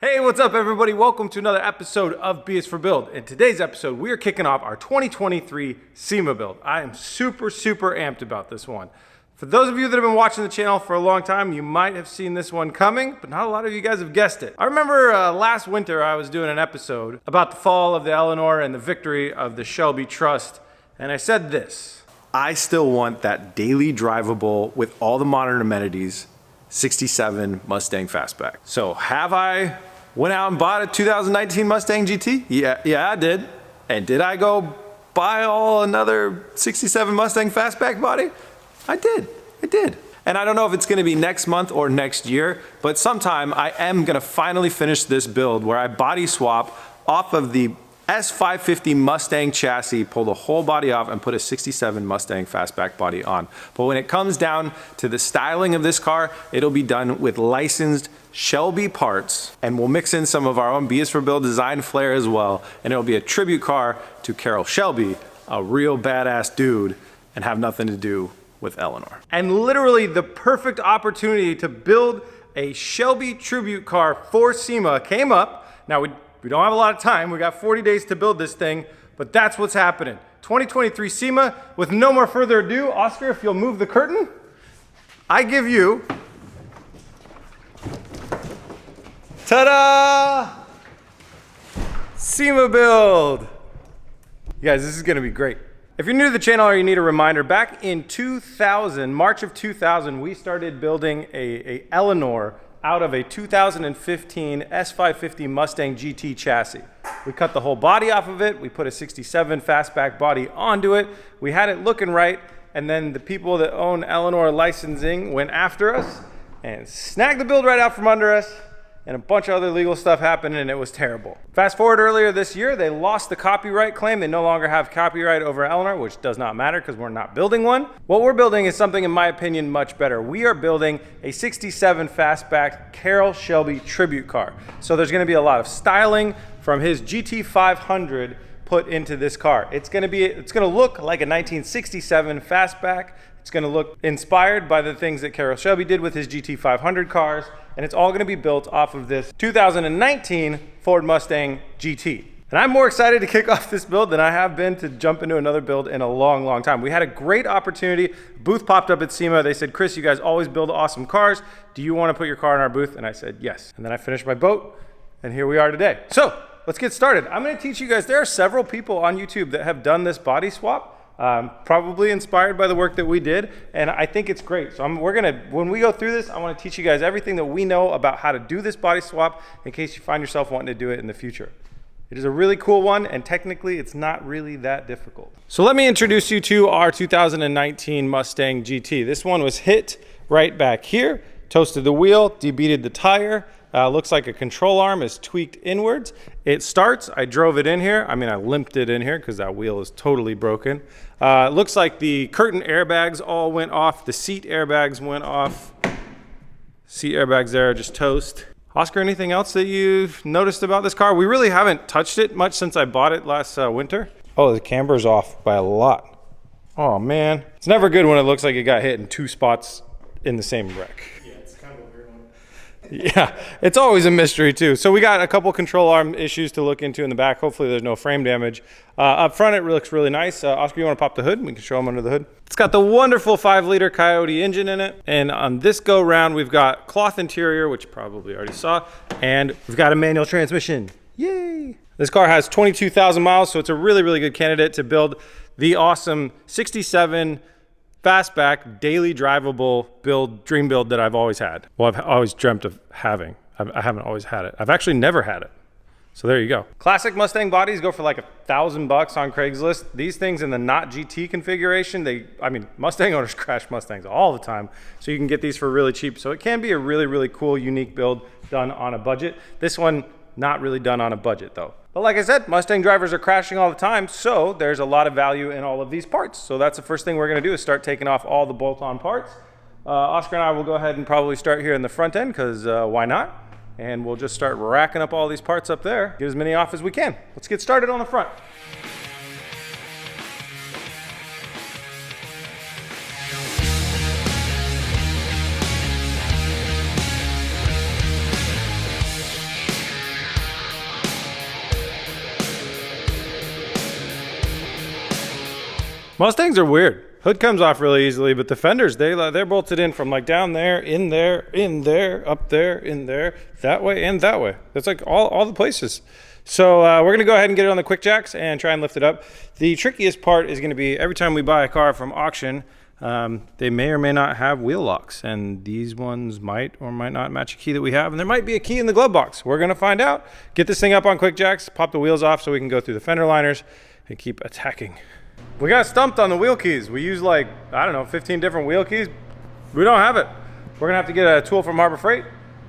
Hey, what's up everybody? Welcome to another episode of B is for Build. In today's episode, we are kicking off our 2023 SEMA build. I am super amped about this one. For those of you that have been watching the channel for a long time, you might have seen this one coming, but not a lot of you guys have guessed it. I remember last winter I was doing an episode about the fall of the Eleanor and the victory of the Shelby Trust, and I said this: I still want that daily drivable with all the modern amenities 67 Mustang Fastback. So have I went out and bought a 2019 Mustang GT? Yeah, I did. And did I go buy another 67 Mustang Fastback body? I did. And I don't know if it's gonna be next month or next year, but sometime I am gonna finally finish this build where I body swap off of the S550 Mustang chassis, pull the whole body off and put a 67 Mustang Fastback body on. But when it comes down to the styling of this car, it'll be done with licensed Shelby parts, and we'll mix in some of our own B is for Build design flair as well, and it'll be a tribute car to Carroll Shelby, a real badass dude, and have nothing to do with Eleanor. And literally the perfect opportunity to build a Shelby tribute car for SEMA came up. Now we don't have a lot of time. We got 40 days to build this thing, but that's what's happening. 2023 SEMA. With no more further ado, Oscar, if you'll move the curtain, I give you, ta-da! SEMA build. You guys, this is gonna be great. If you're new to the channel or you need a reminder, back in 2000, March of 2000, we started building a Eleanor out of a 2015 S550 Mustang GT chassis. We cut the whole body off of it. We put a 67 Fastback body onto it. We had it looking right, and then the people that own Eleanor licensing went after us and snagged the build right out from under us, and a bunch of other legal stuff happened, and it was terrible. Fast forward earlier this year, they lost the copyright claim. They no longer have copyright over Eleanor, which does not matter because we're not building one. What we're building is something, in my opinion, much better. We are building a 67 Fastback Carroll Shelby tribute car. So there's gonna be a lot of styling from his GT500 put into this car. It's gonna look like a 1967 Fastback. It's gonna look inspired by the things that Carroll Shelby did with his GT500 cars, and it's all gonna be built off of this 2019 Ford Mustang GT. And I'm more excited to kick off this build than I have been to jump into another build in a long time. We had a great opportunity. Booth popped up at SEMA. They said, Chris, you guys always build awesome cars. Do you wanna put your car in our booth? And I said, yes. And then I finished my boat, and here we are today. So let's get started. I'm gonna teach you guys, there are several people on YouTube that have done this body swap. Probably inspired by the work that we did, and I think it's great. So when we go through this, I want to teach you guys everything that we know about how to do this body swap in case you find yourself wanting to do it in the future. It is a really cool one, and technically it's not really that difficult. So let me introduce you to our 2019 Mustang GT. This one was hit right back here, toasted the wheel, debeaded the tire. Looks like a control arm is tweaked inwards. It starts, I drove it in here. I mean, I limped it in here because that wheel is totally broken. Looks like the curtain airbags all went off. The seat airbags went off. Seat airbags there are just toast. Oscar, anything else that you've noticed about this car? We really haven't touched it much since I bought it last winter. Oh, the camber's off by a lot. Oh man. It's never good when it looks like it got hit in two spots in the same wreck. Yeah, it's always a mystery too. So we got a couple control arm issues to look into in the back. Hopefully there's no frame damage. Up front, it looks really nice. Oscar, you want to pop the hood? We can show them under the hood. It's got the wonderful 5-liter Coyote engine in it. And on this go round, we've got cloth interior, which you probably already saw. And we've got a manual transmission. Yay! This car has 22,000 miles, so it's a really good candidate to build the awesome 67 Fastback, daily drivable dream build that I've always had. Well, I've always dreamt of having. I haven't always had it. I've actually never had it. So there you go. Classic Mustang bodies go for like $1,000 on Craigslist. These things in the not GT configuration, I mean, Mustang owners crash Mustangs all the time. So you can get these for really cheap. So it can be a really cool, unique build done on a budget. This one, not really done on a budget though. But like I said, Mustang drivers are crashing all the time, so there's a lot of value in all of these parts. So that's the first thing we're gonna do is start taking off all the bolt-on parts. Oscar and I will go ahead and probably start here in the front end because why not? And we'll just start racking up all these parts up there, get as many off as we can. Let's get started on the front. Mustangs are weird. Hood comes off really easily, but the fenders, they're bolted in from like down there, in there, up there, in there, that way, and that way. That's like all the places. So we're going to go ahead and get it on the quick jacks and try and lift it up. The trickiest part is going to be every time we buy a car from auction, they may or may not have wheel locks, and these ones might or might not match a key that we have, and there might be a key in the glove box. We're going to find out. Get this thing up on quick jacks, pop the wheels off so we can go through the fender liners and keep attacking. We got stumped on the wheel keys. We use like, I don't know, 15 different wheel keys. We don't have it. We're gonna have to get a tool from Harbor Freight.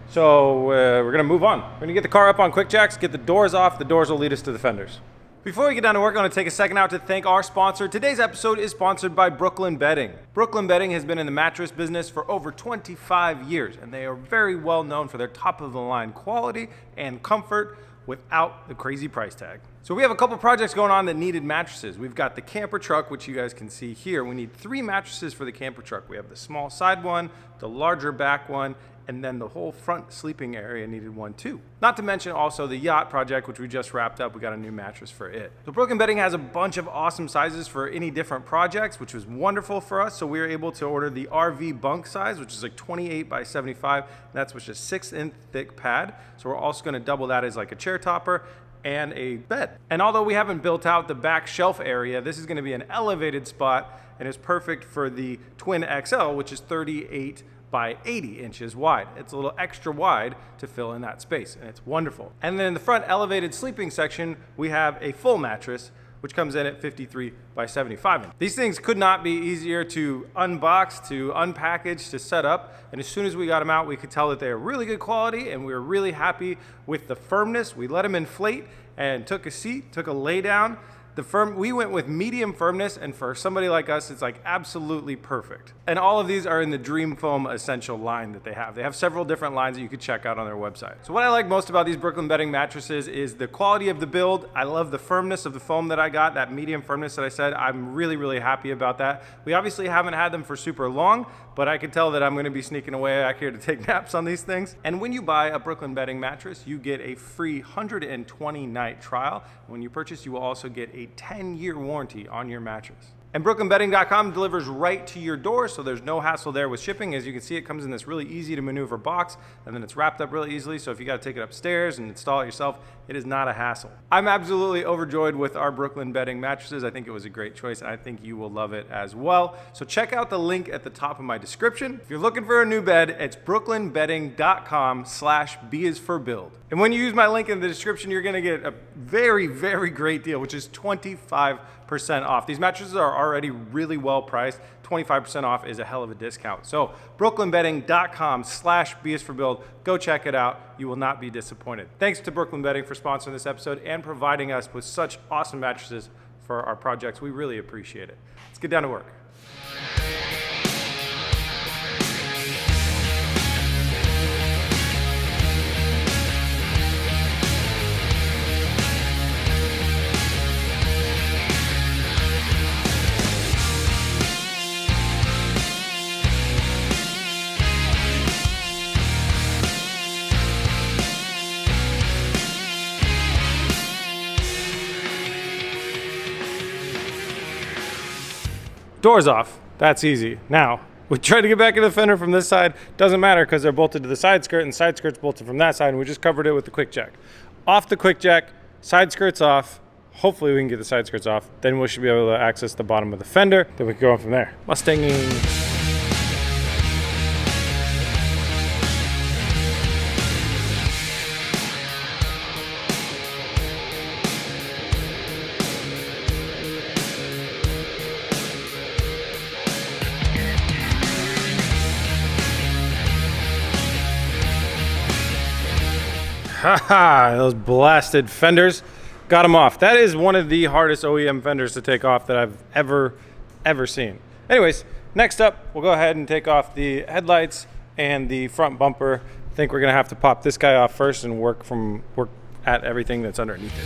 So we're gonna move on. We're gonna get the car up on quick jacks, get the doors off. The doors will lead us to the fenders. Before we get down to work, I want to take a second out to thank our sponsor. Today's episode is sponsored by Brooklyn Bedding. Brooklyn Bedding has been in the mattress business for over 25 years, and they are very well known for their top-of-the-line quality and comfort without the crazy price tag. So we have a couple projects going on that needed mattresses. We've got the camper truck, which you guys can see here. We need 3 mattresses for the camper truck. We have the small side one, the larger back one, and then the whole front sleeping area needed one too. Not to mention also the yacht project, which we just wrapped up. We got a new mattress for it. So Brooklyn Bedding has a bunch of awesome sizes for any different projects, which was wonderful for us. So we were able to order the RV bunk size, which is like 28 by 75. That's which is 6-inch thick pad. So we're also gonna double that as like a chair topper and a bed. And although we haven't built out the back shelf area, this is gonna be an elevated spot and is perfect for the Twin XL, which is 38 by 80 inches wide. It's a little extra wide to fill in that space, and it's wonderful. And then in the front elevated sleeping section, we have a full mattress, which comes in at 53 by 75. These things could not be easier to unbox, to unpackage, to set up. And as soon as we got them out, we could tell that they are really good quality, and we were really happy with the firmness. We let them inflate and took a seat, took a lay down. We went with medium firmness, and for somebody like us, it's like absolutely perfect. And all of these are in the Dream Foam Essential line that they have. They have several different lines that you could check out on their website. So what I like most about these Brooklyn Bedding mattresses is the quality of the build. I love the firmness of the foam that I got, that medium firmness that I said. I'm really, really happy about that. We obviously haven't had them for super long, but I can tell that I'm gonna be sneaking away back here to take naps on these things. And when you buy a Brooklyn Bedding mattress, you get a free 120-night trial. When you purchase, you will also get a 10-year warranty on your mattress. And BrooklynBedding.com delivers right to your door, so there's no hassle there with shipping. As you can see, it comes in this really easy to maneuver box, and then it's wrapped up really easily, so if you gotta take it upstairs and install it yourself, it is not a hassle. I'm absolutely overjoyed with our Brooklyn Bedding mattresses. I think it was a great choice, and I think you will love it as well. So check out the link at the top of my description. If you're looking for a new bed, it's brooklynbedding.com/B is for build. And when you use my link in the description, you're gonna get a very, very great deal, which is 25% off. These mattresses are already really well priced. 25% off is a hell of a discount. So brooklynbedding.com/B is for build. Go check it out. You will not be disappointed. Thanks to Brooklyn Bedding for sponsoring this episode and providing us with such awesome mattresses for our projects. We really appreciate it. Let's get down to work. Doors off. That's easy. Now, we tried to get back into the fender from this side. Doesn't matter because they're bolted to the side skirt and the side skirt's bolted from that side, and we just covered it with the quick jack. Off the quick jack, side skirt's off. Hopefully we can get the side skirts off. Then we should be able to access the bottom of the fender. Then we can go on from there. Mustanging. Haha, those blasted fenders. Got them off. That is one of the hardest OEM fenders to take off that I've ever seen. Anyways, next up, we'll go ahead and take off the headlights and the front bumper. I think we're gonna have to pop this guy off first and work at everything that's underneath it.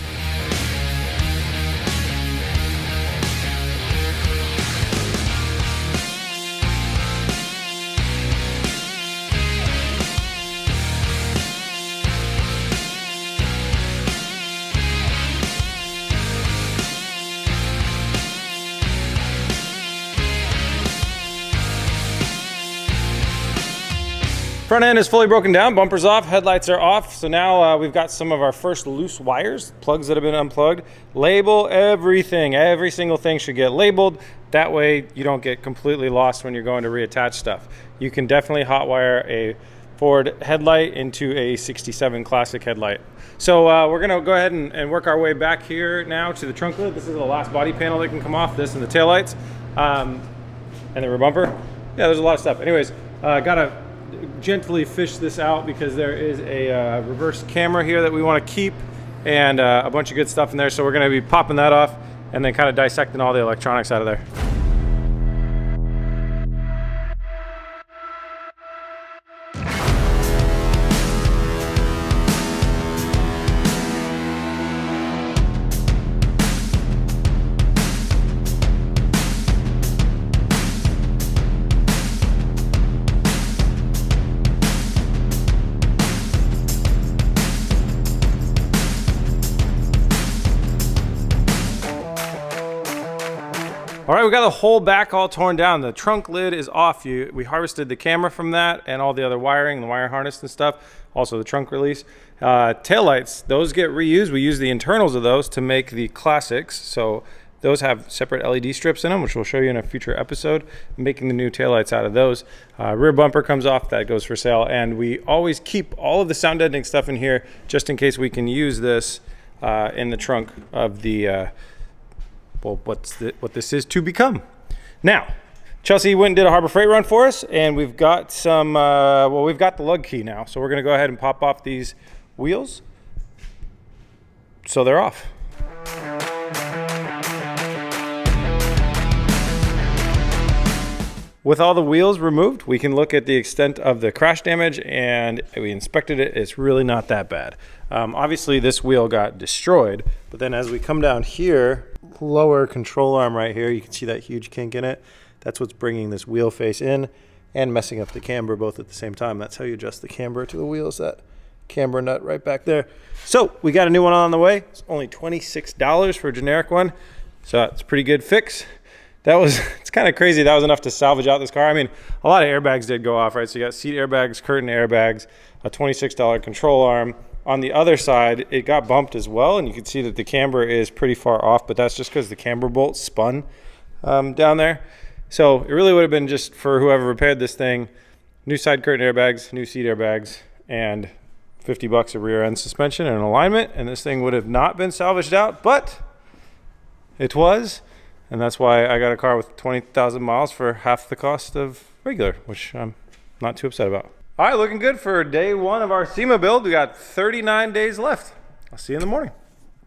Front end is fully broken down, bumpers off, headlights are off. So now we've got some of our first loose wires, plugs that have been unplugged. Label everything, every single thing should get labeled. That way you don't get completely lost when you're going to reattach stuff. You can definitely hotwire a Ford headlight into a 67 Classic headlight. So we're gonna go ahead and work our way back here now to the trunk lid. This is the last body panel that can come off, this and the taillights, and the rear bumper. Yeah, there's a lot of stuff. Anyways, gotta gently fish this out because there is a reverse camera here that we want to keep and a bunch of good stuff in there. So we're going to be popping that off and then kind of dissecting all the electronics out of there. All right, we got the whole back all torn down. The trunk lid is off. We harvested the camera from that and all the other wiring, the wire harness and stuff. Also the trunk release. Taillights, those get reused. We use the internals of those to make the Classics. So those have separate LED strips in them, which we'll show you in a future episode, making the new taillights out of those. Rear bumper comes off, that goes for sale. And we always keep all of the sound deadening stuff in here just in case we can use this in the trunk of the well, what this is to become. Now, Chelsea went and did a Harbor Freight run for us, and we've got some, well, we've got the lug key now. So we're gonna go ahead and pop off these wheels. So they're off. With all the wheels removed, we can look at the extent of the crash damage, and we inspected it. It's really not that bad. Obviously, this wheel got destroyed, but then as we come down here, lower control arm right here, you can see that huge kink in it. That's what's bringing this wheel face in and messing up the camber both at the same time. That's how you adjust the camber to the wheels, that camber nut right back there. So we got a new one on the way. It's only $26 for a generic one, so it's a pretty good fix. It's kind of crazy. That was enough to salvage out this car. I mean, a lot of airbags did go off, right? So you got seat airbags, curtain airbags, a $26 control arm. On the other side, it got bumped as well, and you can see that the camber is pretty far off, but that's just because the camber bolt spun down there. So it really would have been just for whoever repaired this thing, new side curtain airbags, new seat airbags, and $50 of rear end suspension and alignment, and this thing would have not been salvaged out, but it was. And that's why I got a car with 20,000 miles for half the cost of regular, which I'm not too upset about. All right, looking good for day one of our SEMA build. We got 39 days left. I'll see you in the morning.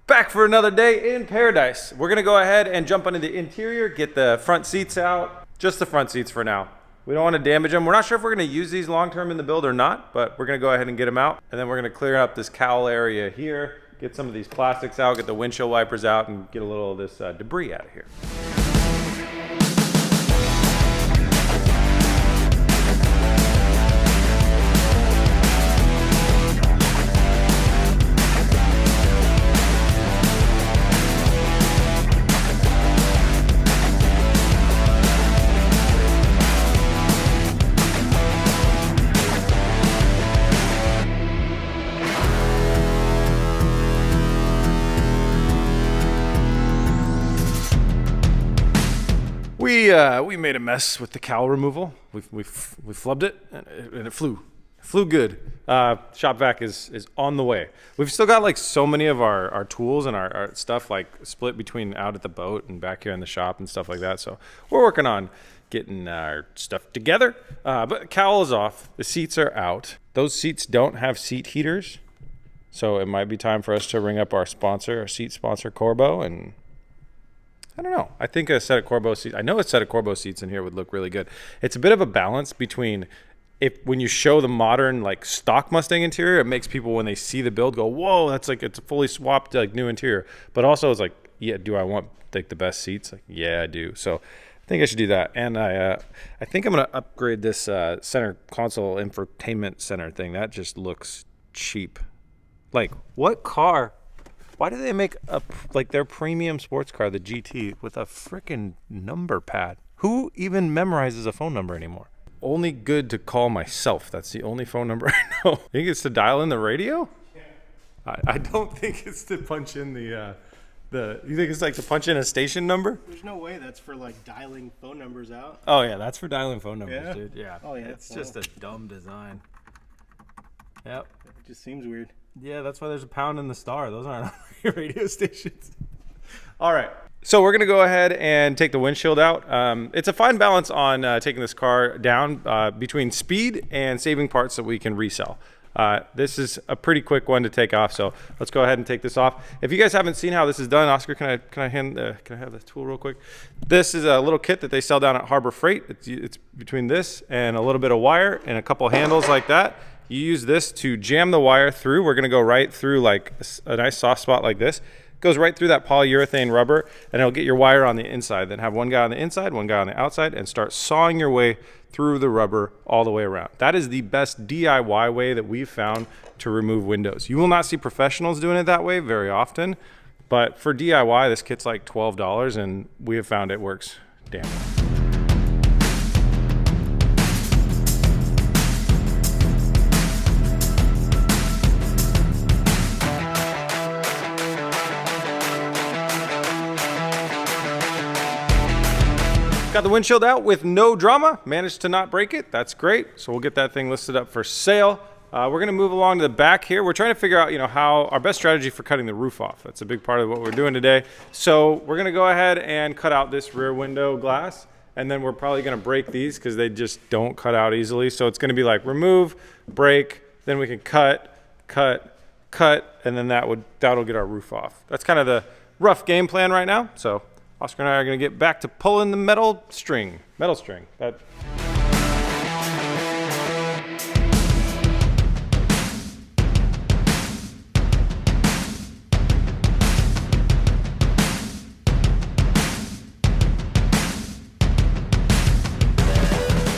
Back for another day in paradise. We're gonna go ahead and jump into the interior, get the front seats out, just the front seats for now. We don't wanna damage them. We're not sure if we're gonna use these long-term in the build or not, but we're gonna go ahead and get them out. And then we're gonna clear up this cowl area here, get some of these plastics out, get the windshield wipers out, and get a little of this debris out of here. We made a mess with the cowl removal. We flubbed it and it flew good. Shop vac is on the way. We've still got like so many of our tools and our stuff like split between out at the boat and back here in the shop and stuff like that. So we're working on getting our stuff together. But the cowl is off. The seats are out. Those seats don't have seat heaters. So it might be time for us to ring up our sponsor, our seat sponsor, Corbo, and I don't know. I think a set of Corbo seats, I know a set of Corbo seats in here would look really good. It's a bit of a balance between when you show the modern like stock Mustang interior, it makes people when they see the build go, whoa, that's like, it's a fully swapped like new interior. But also it's like, yeah, do I want like the best seats? Like, yeah, I do. So I think I should do that. And I think I'm going to upgrade this center console infotainment center thing. That just looks cheap. Like what car? Why do they make like their premium sports car, the GT, with a freaking number pad? Who even memorizes a phone number anymore? only good to call myself. That's the only phone number I know. You think it's to dial in the radio? Yeah. I don't think it's to punch in the you think it's like to punch in a station number? There's no way that's for like dialing phone numbers out. Oh yeah, that's for dialing phone numbers, Yeah? dude. Yeah. Oh, yeah. It's just a dumb design. Yep. It just seems weird. Yeah, that's why there's a pound in the star. Those aren't radio stations. All right. So we're going to go ahead and take the windshield out. It's a fine balance on taking this car down between speed and saving parts that we can resell. This is a pretty quick one to take off, so let's go ahead and take this off. If you guys haven't seen how this is done, Oscar, can I have the tool real quick? This is a little kit that they sell down at Harbor Freight. It's between this and a little bit of wire and a couple handles like that. You use this to jam the wire through. We're gonna go right through like a nice soft spot like this. Goes right through that polyurethane rubber, and it'll get your wire on the inside. Then have one guy on the inside, one guy on the outside, and start sawing your way through the rubber all the way around. That is the best DIY way that we've found to remove windows. You will not see professionals doing it that way very often, but for DIY, this kit's like $12, and we have found it works damn well. Got the windshield out with no drama, managed to not break it. That's great. So we'll get that thing listed up for sale. We're gonna move along to the back here. We're trying to figure out, how our best strategy for cutting the roof off. That's a big part of what we're doing today. So we're gonna go ahead and cut out this rear window glass, and then we're probably gonna break these because they just don't cut out easily. So it's gonna be like remove, break, then we can cut, and then that'll get our roof off. That's kind of the rough game plan right now. So Oscar and I are going to get back to pulling the metal string.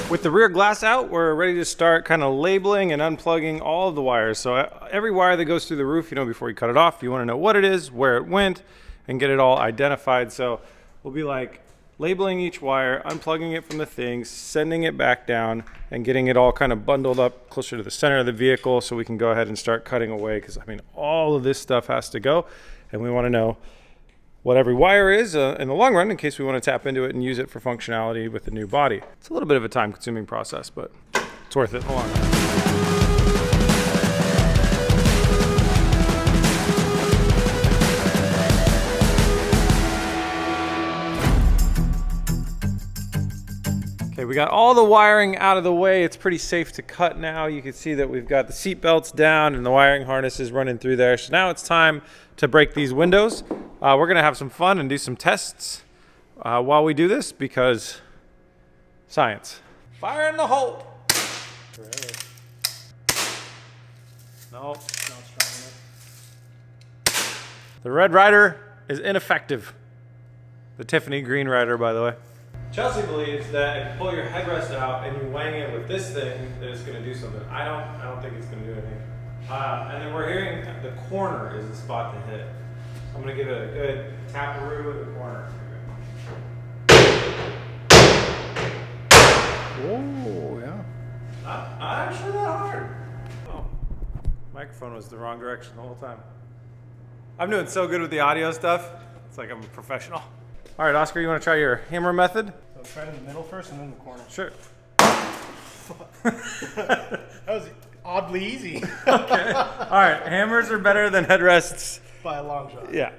With the rear glass out, we're ready to start kind of labeling and unplugging all of the wires. So every wire that goes through the roof, before you cut it off, you want to know what it is, where it went, and get it all identified. So we'll be like labeling each wire, unplugging it from the things, sending it back down, and getting it all kind of bundled up closer to the center of the vehicle so we can go ahead and start cutting away, because all of this stuff has to go, and we want to know what every wire is in the long run in case we want to tap into it and use it for functionality with the new body. It's a little bit of a time-consuming process, but it's worth it in the long run. Okay, we got all the wiring out of the way. It's pretty safe to cut now. You can see that we've got the seat belts down and the wiring harness is running through there. So now it's time to break these windows. We're gonna have some fun and do some tests while we do this, because science. Fire in the hole. No. Not strong enough. The Red Ryder is ineffective. The Tiffany Green Ryder, by the way. Chelsea believes that if you pull your headrest out and you wang it with this thing, that it's going to do something. I don't think it's going to do anything. And then we're hearing the corner is the spot to hit. I'm going to give it a good tap-a-roo with the corner. Oh, yeah. Not actually that hard. Oh, microphone was the wrong direction the whole time. I'm doing so good with the audio stuff. It's like I'm a professional. All right, Oscar, you want to try your hammer method? So try in the middle first and then the corner. Sure. That was oddly easy. Okay. All right, hammers are better than headrests. By a long shot. Yeah.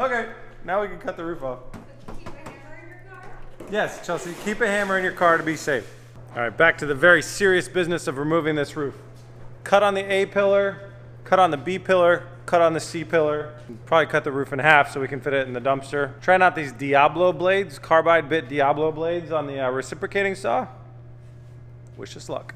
Okay, now we can cut the roof off. Keep a hammer in your car? Yes, Chelsea, keep a hammer in your car to be safe. All right, back to the very serious business of removing this roof. Cut on the A pillar, cut on the B pillar, cut on the C pillar. Probably cut the roof in half so we can fit it in the dumpster. Trying out these Diablo blades, carbide bit Diablo blades on the reciprocating saw. Wish us luck.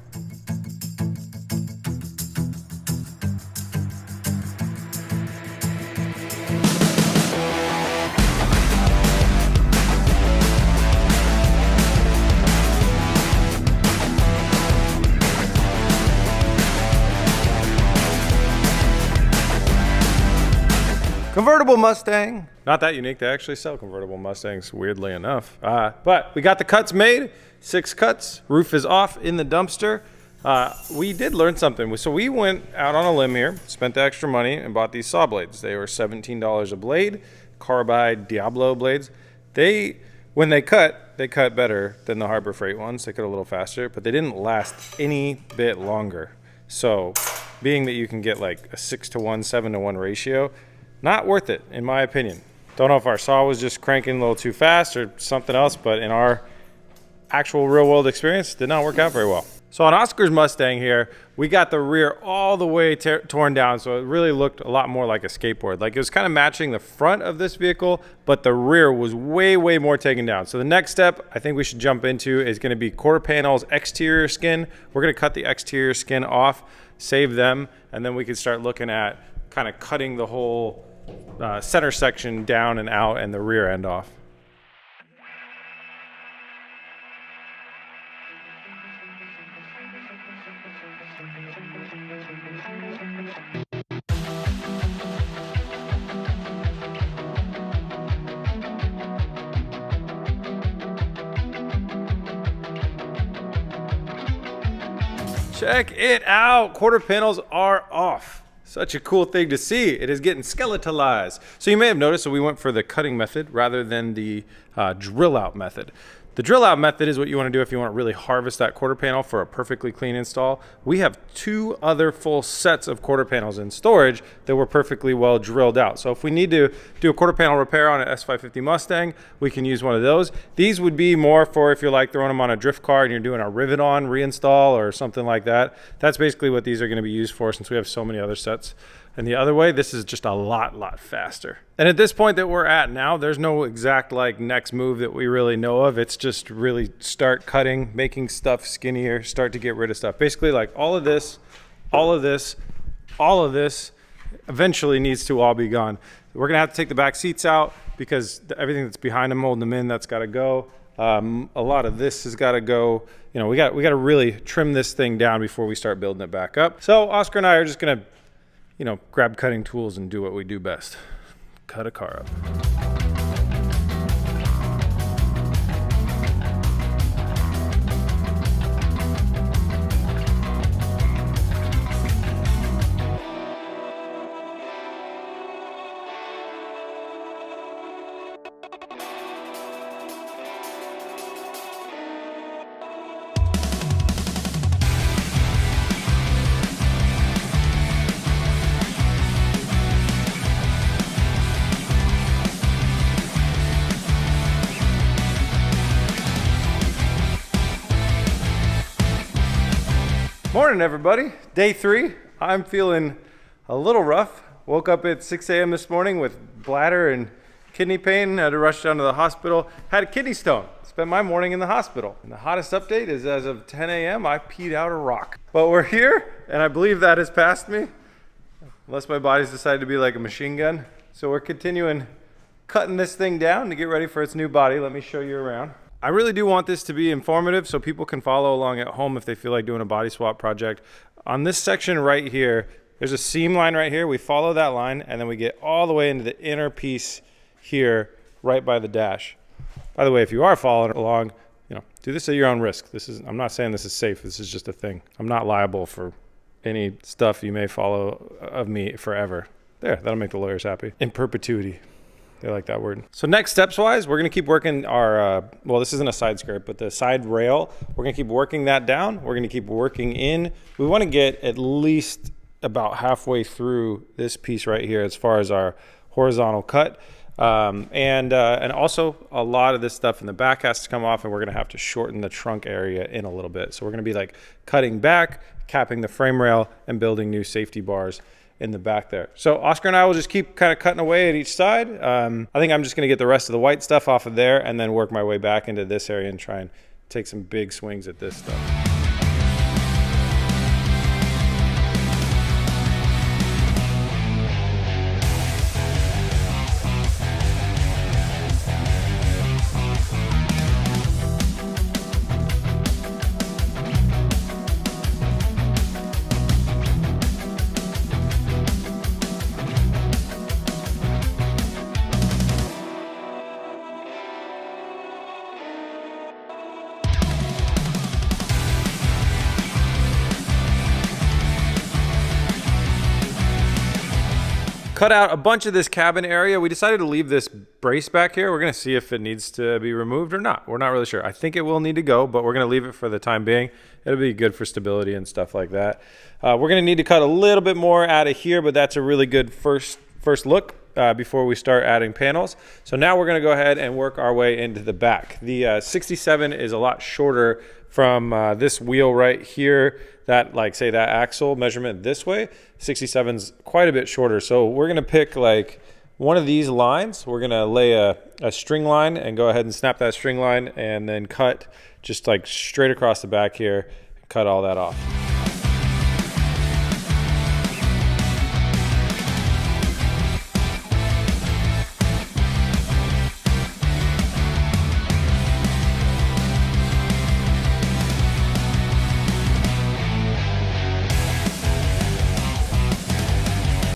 Convertible Mustang. Not that unique. They actually sell convertible Mustangs, weirdly enough. But we got the cuts made. 6 cuts. Roof is off in the dumpster. We did learn something. So we went out on a limb here, spent the extra money, and bought these saw blades. They were $17 a blade, carbide Diablo blades. When they cut better than the Harbor Freight ones. They cut a little faster, but they didn't last any bit longer. So being that you can get like a 6-to-1, 7-to-1 ratio, not worth it, in my opinion. Don't know if our saw was just cranking a little too fast or something else, but in our actual real world experience, did not work out very well. So on Oscar's Mustang here, we got the rear all the way torn down, so it really looked a lot more like a skateboard. Like it was kind of matching the front of this vehicle, but the rear was way, way more taken down. So the next step I think we should jump into is gonna be quarter panels, exterior skin. We're gonna cut the exterior skin off, save them, and then we can start looking at kind of cutting the whole center section down and out and the rear end off. Check it out. Quarter panels are off. Such a cool thing to see. It is getting skeletalized. So you may have noticed that we went for the cutting method rather than the drill out method. The drill out method is what you want to do if you want to really harvest that quarter panel for a perfectly clean install. We have 2 other full sets of quarter panels in storage that were perfectly well drilled out. So if we need to do a quarter panel repair on an S550 Mustang, we can use one of those. These would be more for if you're like throwing them on a drift car and you're doing a rivet on reinstall or something like that. That's basically what these are going to be used for, since we have so many other sets. And the other way, this is just a lot faster. And at this point that we're at now, there's no exact like next move that we really know of. It's just really start cutting, making stuff skinnier, start to get rid of stuff. Basically like all of this, all of this, all of this eventually needs to all be gone. We're gonna have to take the back seats out because everything that's behind them, holding them in, that's gotta go. A lot of this has gotta go. You know, we gotta really trim this thing down before we start building it back up. So Oscar and I are just gonna, you know, grab cutting tools and do what we do best. Cut a car up. Morning, everybody. Day 3. I'm feeling a little rough. Woke up at 6 a.m. this morning with bladder and kidney pain. Had to rush down to the hospital. Had a kidney stone. Spent my morning in the hospital. And the hottest update is as of 10 a.m. I peed out a rock. But we're here, and I believe that has passed me. Unless my body's decided to be like a machine gun. So we're continuing cutting this thing down to get ready for its new body. Let me show you around. I really do want this to be informative so people can follow along at home if they feel like doing a body swap project. On this section right here, there's a seam line right here. We follow that line and then we get all the way into the inner piece here right by the dash. By the way, if you are following along, you know, do this at your own risk. I'm not saying this is safe. This is just a thing. I'm not liable for any stuff you may follow of me forever. There, that'll make the lawyers happy. In perpetuity. They like that word. So next steps wise, we're gonna keep working our, well, this isn't a side skirt, but the side rail, we're gonna keep working that down. We're gonna keep working in. We wanna get at least about halfway through this piece right here as far as our horizontal cut. And also a lot of this stuff in the back has to come off, and we're gonna have to shorten the trunk area in a little bit. So we're gonna be like cutting back, capping the frame rail, and building new safety bars in the back there. So Oscar and I will just keep kind of cutting away at each side. I think I'm just gonna get the rest of the white stuff off of there and then work my way back into this area and try and take some big swings at this stuff. cut out a bunch of this cabin area. We decided to leave this brace back here. We're gonna see if it needs to be removed or not. We're not really sure. I think it will need to go, but we're gonna leave it for the time being. It'll be good for stability and stuff like that. We're gonna need to cut a little bit more out of here, but that's a really good first look before we start adding panels. So now we're gonna go ahead and work our way into the back. The 67 is a lot shorter from this wheel right here, that like say that axle measurement this way. 67's quite a bit shorter. So we're gonna pick like one of these lines. We're gonna lay a string line and go ahead and snap that string line and then cut just like straight across the back here, cut all that off.